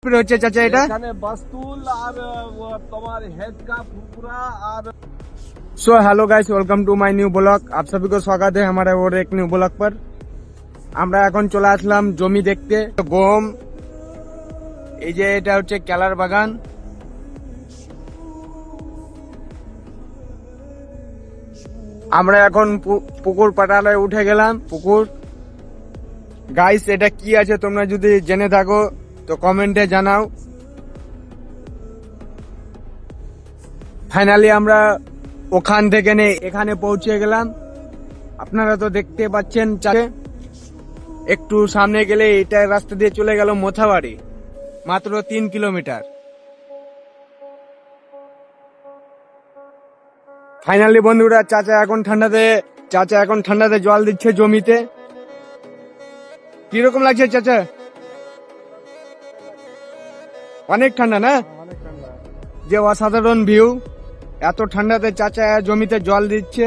হচ্ছে চাচা এটা এখানে বাস্তুল আর তোমার हेड का फुरफुरा और so hello guys welcome to my new blog आप सभी को स्वागत है हमारे और एक न्यू ब्लॉग पर আমরা এখন চলে আসলাম জমি দেখতে গম এই যে এটা হচ্ছে কেলার বাগান আমরা এখন পুকুর পাটালে উঠে গেলাম পুকুর গাইস এটা কি আছে তোমরা যদি জেনে থাকো তো কমেন্টে জানাও ফাইনালি আমরা ওখান থেকে এখানে পৌঁছে গেলাম আপনারা তো দেখতে পাচ্ছেন একটু সামনে গেলে এটা রাস্তা দিয়ে চলে গেল মোথাবাড়ি মাত্র 3 কিলোমিটার ফাইনালি বন্ধুরা চাচা এখন ঠান্ডাতে জল দিচ্ছে জমিতে কিরকম লাগছে চাচা অনেক ঠান্ডা না যে অসাধারণ ভিউ এত ঠান্ডাতে চাচা জমিতে জল দিচ্ছে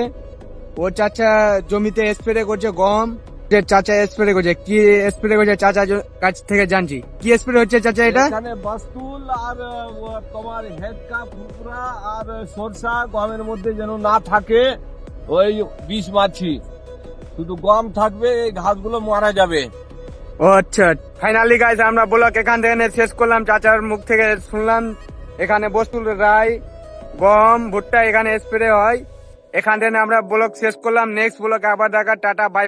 ও চাচা জমিতে স্প্রে করছে গম যে চাচা স্প্রে করছে কি স্প্রে করছে চাচা কাছ থেকে জানছি কি স্প্রে হচ্ছে চাচা এটা এখানে বাস্তুল আর তোমার हेड का फुरफुरा আর সরষা গমের মধ্যে যেন না থাকে ওই বিষ মাছি শুধু গম থাকবে এই ঘাসগুলো মারা যাবে ও আচ্ছা ফাইনালি গাইস আমরা ব্লগ এখান থেকে শেষ করলাম চাচার মুখ থেকে শুনলাম এখানে বস্তুল রাই গম ভুট্টা এখানে স্প্রে হয় এখান থেকে আমরা ব্লগ শেষ করলাম নেক্সট ব্লগে আবার দেখা টাটা বাই